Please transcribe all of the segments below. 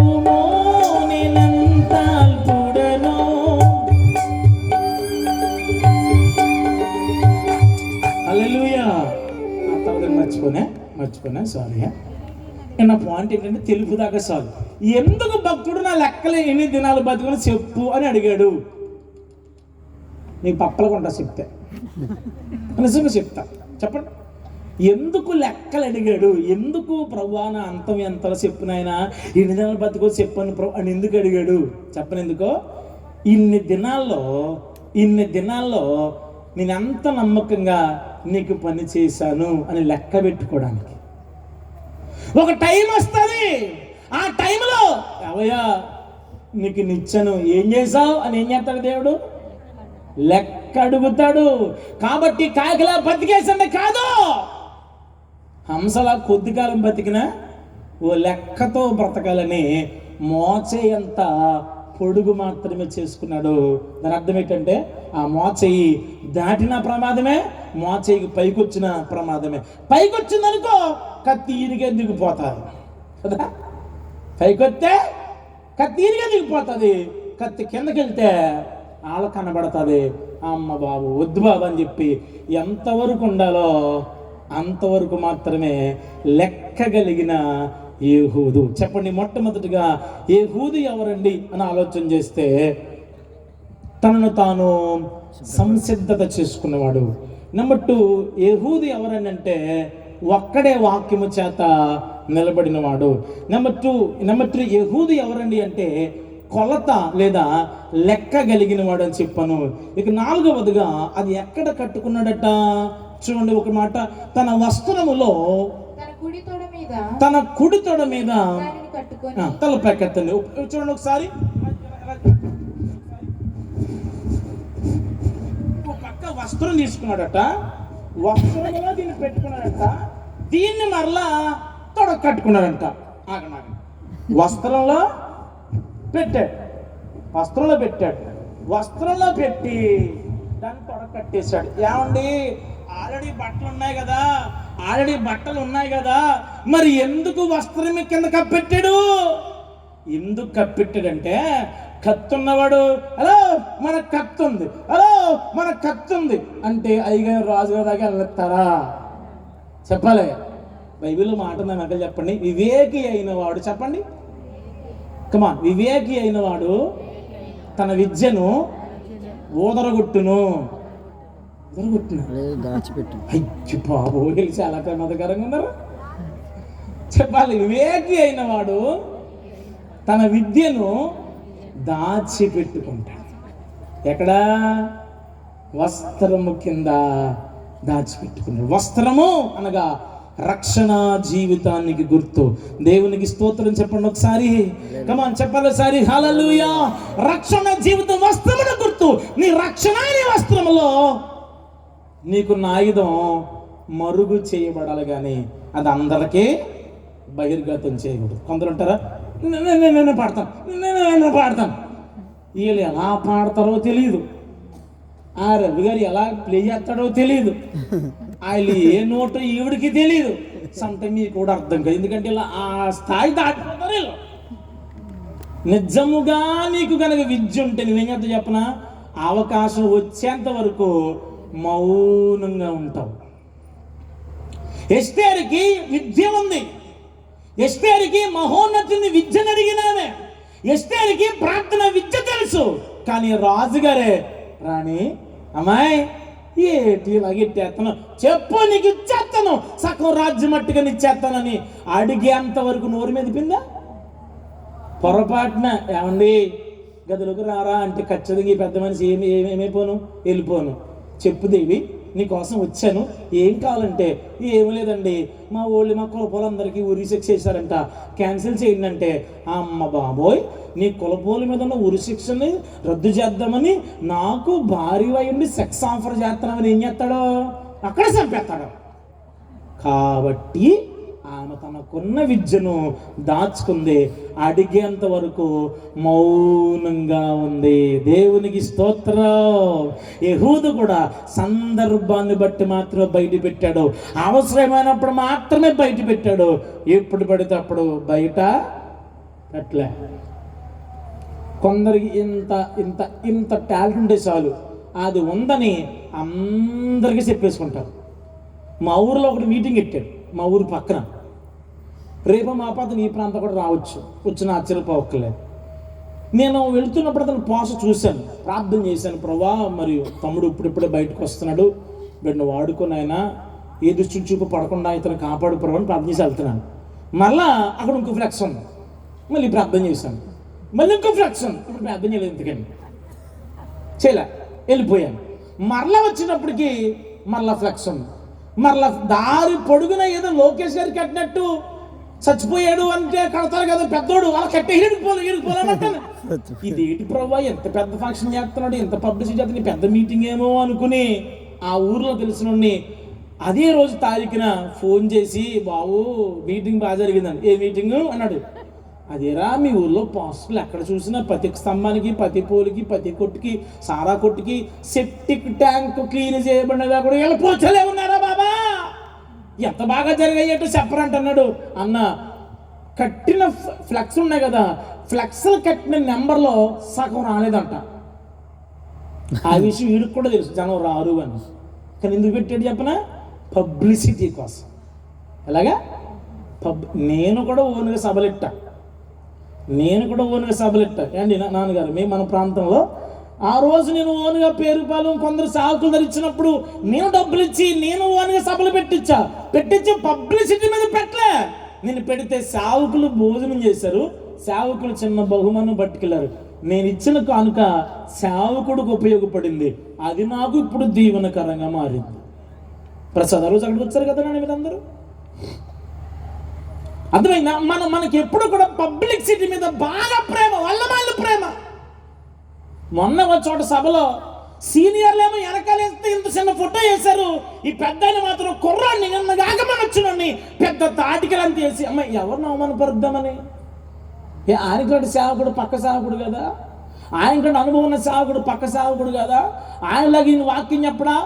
అల్పుమో నేనంత అల్పుడను. హల్లెలూయా. మర్చిపోనా సారీ. నా పాయింట్ ఏంటంటే తెలుగు దాకా చాలు. ఎందుకు భక్తుడు నా లెక్కలు ఎన్ని దినాలు బతుకుని చెప్పు అని అడిగాడు. నీకు పప్పలకుండా చెప్తే నిజంగా చెప్తా. చెప్పండి, ఎందుకు లెక్కలు అడిగాడు? ఎందుకు ప్రభువా నా అంతం ఎంత చెప్పినాయన ఎన్ని దినాలు బతుకో చెప్పను ప్రభు అని ఎందుకు అడిగాడు? చెప్పను ఎందుకో. ఇన్ని దినాల్లో నేను ఎంత నమ్మకంగా నీకు పని చేశాను అని లెక్క పెట్టుకోవడానికి. ఒక టైం వస్తుంది, ఆ టైంలో అవయ్యా నీకు నిచ్చాను, ఏం చేశావు అని ఏం చేస్తాడు దేవుడు? లెక్క అడుగుతాడు. కాబట్టి కాకిలా బతికేసండి కాదు, హంసలా కొద్ది కాలం బతికినా ఓ లెక్కతో బ్రతకాలని మోచేయంత పొడుగు మాత్రమే చేసుకున్నాడు. దాని అర్థం ఏంటంటే ఆ మోచేయి దాటిన ప్రమాదమే, మోచేయికి పైకొచ్చిన ప్రమాదమే. పైకొచ్చిందనుకో కత్తి ఈరిగా దిగిపోతారు కదా. పైకొస్తే కత్తి ఈరిగా దిగిపోతుంది, కత్తి కిందకి వెళ్తే ఆళ్ళ కనబడుతుంది. అమ్మ బాబు వద్దు బాబు అని చెప్పి ఎంతవరకు ఉండాలో అంతవరకు మాత్రమే లెక్కగలిగిన యేహూదు. చెప్పండి, మొట్టమొదటిగా యేహూదు ఎవరండి అని ఆలోచన చేస్తే తనను తాను సంసిద్ధత చేసుకున్నవాడు. నెంబర్ 2, యేహూదు ఎవరని అంటే ఒక్కడే వాక్యము చేత నిలబడినవాడు. నెంబర్ 3, యేహూదు ఎవరండి అంటే కొలత లేదా లెక్క కలిగిన వాడు అని చెప్పాను. ఇక 4వదిగా అది ఎక్కడ కట్టుకున్నాడట చూడండి. ఒక మాట, తన వస్త్రములో తన కుడి తొడ మీద తల పైకెత్తండి. చూడండి ఒకసారి. పక్క వస్త్రం తీసుకున్నాడట, వస్త్రంలో దీన్ని పెట్టుకున్నాడట, దీన్ని మరలా తొడ కట్టుకున్నాడంట. వస్త్రంలో పెట్టాడు, వస్త్రంలో పెట్టి దాన్ని తొడ కట్టేశాడు. ఏమండి, ఆల్రెడీ బట్టలు ఉన్నాయి కదా, మరి ఎందుకు వస్త్రం కింద కప్పెట్టాడు? ఎందుకు కప్పెట్టాడంటే కత్తున్నవాడు హలో మనకు కత్తుంది అంటే అయ్యగారు రాజుగారి దాకా వెళ్తారా? చెప్పాలి. బైబిల్లో మాట ఉంది, నాకు చెప్పండి. వివేకి అయిన వాడు, చెప్పండి కమా, వివేకి అయిన వాడు తన విద్యను ఊదరగొట్టును. అయ్యో బాబు, చాలా ప్రమాదకరంగా ఉన్నారు. చెప్పాలి, వివేకి అయిన వాడు తన విద్యను దాచిపెట్టుకుంటాడు. ఎక్కడా? వస్త్రము కింద దాచిపెట్టుకున్నాడు. వస్త్రము అనగా రక్షణ జీవితానికి గుర్తు. దేవునికి స్తోత్రం చెప్పండి ఒకసారి. కమాన్ చెప్పాలి ఒకసారి. హల్లెలూయా. రక్షణ జీవితం వస్త్రమున గుర్తు. నీ రక్షణ వస్త్రములో నీకున్న ఆయుధం మరుగు చేయబడాలి, కానీ అది అందరికీ బహిర్గతం చేయకూడదు. కొందరు ఉంటారా, నేను పాడతాను. వీళ్ళు ఎలా పాడతారో తెలియదు, ఆ రవి గారు ఎలా ప్లే చేస్తాడో తెలియదు, ఆయన ఏ నోటు ఈవిడికి తెలియదు. సంథింగ్ మీకు కూడా అర్థం కాదు, ఎందుకంటే ఇలా ఆ స్థాయి దాటిపోతారు వీళ్ళు. నిజముగా నీకు కనుక విద్య ఉంటే నేనేం చేస్తా చెప్పనా, అవకాశం వచ్చేంత వరకు మౌనంగా ఉంటావు. ఎస్తేరుకి విద్య ఉంది, ఎస్తేరుకి మహోన్నతిని విద్యను అడిగినామే, ఎస్తేరుకి ప్రార్థన విద్య తెలుసు. కానీ రాజుగారే రాణి అమ్మాయి ఏంటి ఇలాగెట్టేస్తాను, చెప్పు నీకు ఇచ్చేస్తాను, సగం రాజ్యం మట్టుగా ఇచ్చేస్తానని అడిగేంత వరకు నోరు మీద పిందా. పొరపాటున ఏమండి గదిలోకి రారా అంటే ఖచ్చితంగా ఈ పెద్ద మనిషి ఏమైపోను వెళ్ళిపోను. చెప్పు దేవి, నీకోసం వచ్చాను, ఏం కావాలంటే ఏమి లేదండి, మా కులపోలందరికీ ఉరిశిక్ష చేశారంట, క్యాన్సిల్ చేయండి అంటే, అమ్మ బాబోయ్ నీ కులపోల మీద ఉన్న ఉరిశిక్షని రద్దు చేద్దామని నాకు భారీ అయ్యండి సెక్స్ ఆఫర్ చేస్తున్నామని ఏం చేస్తాడో అక్కడే చంపేస్తాడు. కాబట్టి ఆమె తనకున్న విద్యను దాచుకుంది, అడిగేంత వరకు మౌనంగా ఉంది. దేవునికి స్తోత్రం. యెహూదు కూడా సందర్భాన్ని బట్టి మాత్రమే బయట పెట్టాడు, అవసరమైనప్పుడు మాత్రమే బయట పెట్టాడు. ఎప్పుడు పడితే అప్పుడు బయట అట్లే కొందరికి ఇంత ఇంత ఇంత టాలెంట్ ఉంటే చాలు, అది ఉందని అందరికీ చెప్పేసుకుంటారు. మా ఊరిలో ఒకటి మీటింగ్ పెట్టాడు, మా ఊరు పక్కన. రేపు మా అతను ఈ ప్రాంతం కూడా రావచ్చు, వచ్చిన ఆశ్చర్యపోవక్కర్లేదు. నేను వెళుతున్నప్పుడు అతను పోస చూశాను, ప్రార్థన చేశాను. ప్రభా, మరియు తమ్ముడు ఇప్పుడిప్పుడే బయటకు వస్తున్నాడు, వీడిని వాడుకొని ఆయన ఏ దృష్టి చూపు పడకుండా ఇతను కాపాడు ప్రభు అని ప్రార్థన చేసి వెళ్తున్నాను. మళ్ళా అక్కడ ఇంకో ఫ్లెక్స్ ఉంది, మళ్ళీ ప్రార్థన చేశాను. మళ్ళీ ఇంకో ఫ్లెక్స్ ఉంది, ఇప్పుడు ప్రార్థన చేయలేదు, ఎందుకని చేయలే, వెళ్ళిపోయాను. మరలా వచ్చినప్పటికీ మరలా ఫ్లెక్స్ ఉంది. మరలా దారి పొడుగున ఏదో లోకేష్ గారు కట్టినట్టు చచ్చిపోయాడు అంటే కడతారు కదా పెద్దోడు, అలా కట్టే ఏడుకోలేమంటాను. ఇది ఏంటి ప్రభా, ఎంత పెద్ద ఫంక్షన్ చేస్తున్నాడు, ఎంత పబ్లిసిటీ చేస్తున్నాడు, పెద్ద మీటింగ్ ఏమో అనుకుని ఆ ఊర్లో తెలిసిన అదే రోజు తారీఖున ఫోన్ చేసి, బాబు మీటింగ్ బాగా జరిగిందండి. ఏ మీటింగు అన్నాడు. అదేరా, మీ ఊర్లో పోస్టులు ఎక్కడ చూసినా ప్రతి స్తంభానికి, ప్రతి పోలికి, ప్రతి కొట్టుకి, సారా కొట్టుకి సెప్టిక్ ట్యాంక్ క్లీన్ చేయబడినగా కూడా వీళ్ళ పోస్టులే ఉన్నారా బాబా, ఎంత బాగా జరిగాయటో చెప్పరంటున్నాడు. అన్న, కట్టిన ఫ్లెక్స్ ఉన్నాయి కదా, ఫ్లెక్స్లు కట్టిన నెంబర్లో సగం రాలేదంట. ఆ విషయం వీడికి కూడా తెలుసు, జనం రారు అని. కానీ ఎందుకు పెట్టాడు చెప్పనా? పబ్లిసిటీ కోసం. ఎలాగా? నేను కూడా ఓన్గా సభలెట్టా ఏంటి నాన్నగారు, మేము మన ప్రాంతంలో ఆ రోజు నేను ఓన్గా పేరుపాలెం కొందరు సాకులు ధరించినప్పుడు నేను డబ్బులు ఇచ్చి నేను ఓన్గా సభలు పెట్టించి పబ్లిసిటీ మీద పెట్టలే. నేను పెడితే సేవకులు భోజనం చేశారు, సేవకులు చిన్న బహుమానం పట్టుకెళ్ళారు. నేను ఇచ్చిన కానుక సేవకుడికి ఉపయోగపడింది, అది నాకు ఇప్పుడు దీవెనకరంగా మారింది. ప్రసాద్ రోజు అక్కడికి వచ్చారు కదా మీరందరూ, అర్థమైందా? మనకి ఎప్పుడు కూడా పబ్లిసిటీ మీద బాగా ప్రేమ, వల్లమాల ప్రేమ. మొన్న ఒక చోట సభలో సీనియర్లు ఏమో వెనకాలేస్తే ఇంత చిన్న ఫోటో వేశారు, ఈ పెద్ద మాత్రం కుర్రాన్ని ఆగమని వచ్చినోడిని పెద్ద తాటికలంత వేసి, అమ్మ ఎవరిని అవమానపరుద్దామని. ఆయనకంటే సేవకుడు పక్క సేవకుడు కదా, ఆయనకంటే అనుభవం ఉన్న సేవకుడు పక్క సేవకుడు కదా, ఆయనలాగా ఈయన వాక్యం చెప్పడా.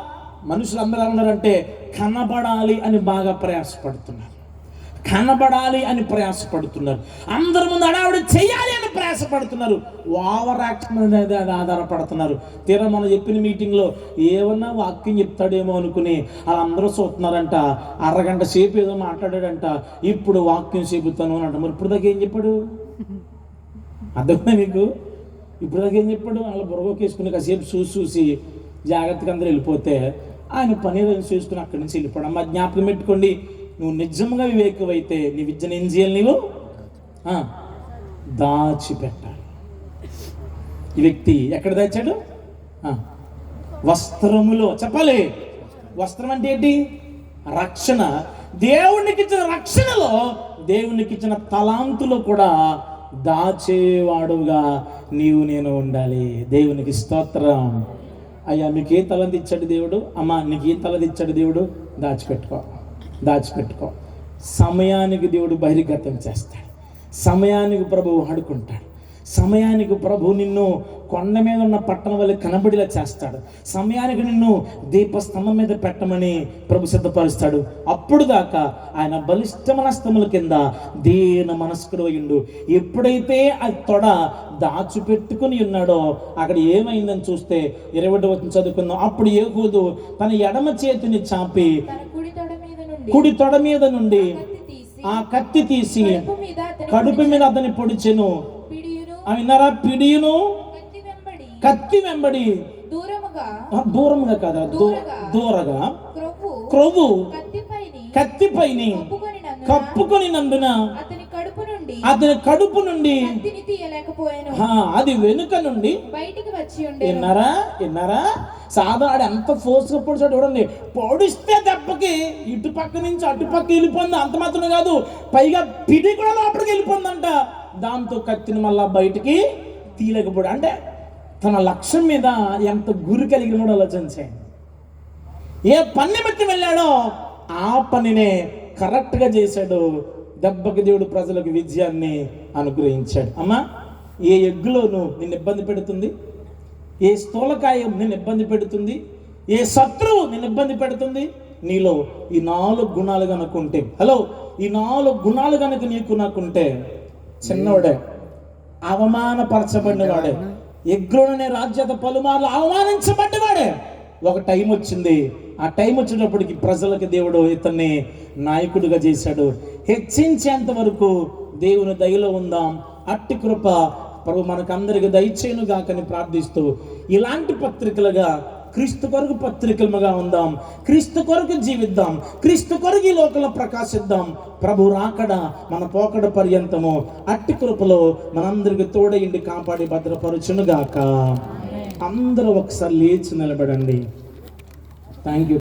మనుషులు అందరూ ఉన్నారంటే కనబడాలి అని బాగా ప్రయాసపడుతున్నారు, అందరి ముందు అడావిడి చేయాలి అని ప్రయాసపడుతున్నారు, ఓవర్ యాక్షన్ అనేది ఆధారపడుతున్నారు. తీరా మనం చెప్పిన మీటింగ్లో ఏమన్నా వాక్యం చెప్తాడేమో అనుకుని వాళ్ళందరూ చూస్తున్నారంట. అరగంట సేపు ఏదో మాట్లాడాడంట, ఇప్పుడు వాక్యం చెబుతాను అని అంట. మరి ఇప్పుడు దాకా ఏం చెప్పాడు? అర్థమైందా మీకు? ఇప్పుడు దాకా ఏం చెప్పాడు? వాళ్ళ బుర్రగోకేసుకుని కాసేపు చూసి జాగ్రత్తగా అందరూ వెళ్ళిపోతే ఆయన పని ఏదైనా చూసుకుని అక్కడి నుంచి వెళ్ళిపోవడం. అమ్మ జ్ఞాపకం పెట్టుకోండి, నువ్వు నిజంగా వివేకమైతే నీ విద్యను ఏం చేయాలి? నీవు దాచిపెట్టాలి. ఈ వ్యక్తి ఎక్కడ దాచాడు? వస్త్రములో. చెప్పాలి, వస్త్రం అంటే ఏంటి? రక్షణ. దేవునికి ఇచ్చిన రక్షణలో, దేవునికి ఇచ్చిన తలాంతులో కూడా దాచేవాడుగా నీవు నేను ఉండాలి. దేవునికి స్తోత్రం. అయ్యా, మీకు ఏ తలంతి ఇచ్చాడు దేవుడు? అమ్మా, నీకు ఏ తలంతి ఇచ్చాడు దేవుడు? దాచిపెట్టుకో. సమయానికి దేవుడు బహిర్గతం చేస్తాడు, సమయానికి ప్రభువు ఆడుకుంటాడు, సమయానికి ప్రభు నిన్ను కొండ మీద ఉన్న పట్టణం వల్ల కనబడిలా చేస్తాడు, సమయానికి నిన్ను దీపస్తంభం మీద పెట్టమని ప్రభు సిద్ధపరుస్తాడు. అప్పుడు దాకా ఆయన బలిష్టమైన స్తముల కింద దీన మనస్కుడు అయ్యిండు. ఎప్పుడైతే అది తొడ దాచిపెట్టుకుని ఉన్నాడో అక్కడ ఏమైందని చూస్తే 20వ వచనం చదువుకుందాం. అప్పుడు ఏహూదు తన ఎడమ చేతిని చాపి కుడి తొడ మీద నుండి ఆ కత్తి తీసి కడుపు మీద అతని పొడిచెను. విన్నారా? పిడియును కత్తి వెంబడి దూరముగా కదా, దూరగా క్రొవ్వు కత్తిపైని కప్పుకొని నందున అతని కడుపు నుండి అది వెనుక నుండి బయటికి వచ్చి విన్నారా? సాధారణ ఎంత ఫోర్స్గా పొడిచాడు చూడండి. పొడిస్తే దెబ్బకి ఇటు పక్క నుంచి అటుపక్క వెళ్ళిపోయింది. అంత మాత్రమే కాదు, పైగా పిడి కూడా లోపలికి వెళ్ళిపోయిందంట. దాంతో కత్తిని మళ్ళా బయటికి తీయలేకపోయాడు. అంటే తన లక్ష్యం మీద ఎంత గురి కలిగిన కూడా ఆలోచించాడు. ఏ పని నిమిత్తం వెళ్ళాడో ఆ పనినే కరెక్ట్గా చేశాడు. దెబ్బకి దేవుడు ప్రజలకు విజయాన్ని అనుగ్రహించాడు. అమ్మా, ఏ ఎగ్గులోనూ నిన్ను ఇబ్బంది పెడుతుంది, ఏ స్థూలకాయం నిన్ను ఇబ్బంది పెడుతుంది, ఏ శత్రువు నిన్ను ఇబ్బంది పెడుతుంది, నీలో ఈ 4 గుణాలు కనుకుంటే, ఈ 4 గుణాలు కనుక నాకుంటే చిన్నవాడే అవమానపరచబడినవాడే. ఎగ్రోననే రాజ్యత పలుమార్లు అవమానించబడ్డవాడే. ఒక టైం వచ్చింది, ఆ టైం వచ్చినప్పటికి ప్రజలకు దేవుడు ఇతన్ని నాయకుడిగా చేశాడు. హెచ్చించేంత వరకు దేవుని దయలో ఉందాం. అట్టి కృప ప్రభు మనకందరికి దయచేయును గాకని ప్రార్థిస్తూ, ఇలాంటి పత్రికలుగా క్రీస్తు కొరకు పత్రికలుగా ఉందాం, క్రీస్తు కొరకు జీవిద్దాం, క్రీస్తు కొరకు ఈ లోకంలో ప్రకాశిద్దాం. ప్రభు రాకడ మన పోకడ పర్యంతము అట్టి కృపలో మనందరికి తోడయిండి కాపాడి భద్రపరచును గాక. అందరూ ఒకసారి లేచి నిలబడండి. Thank you.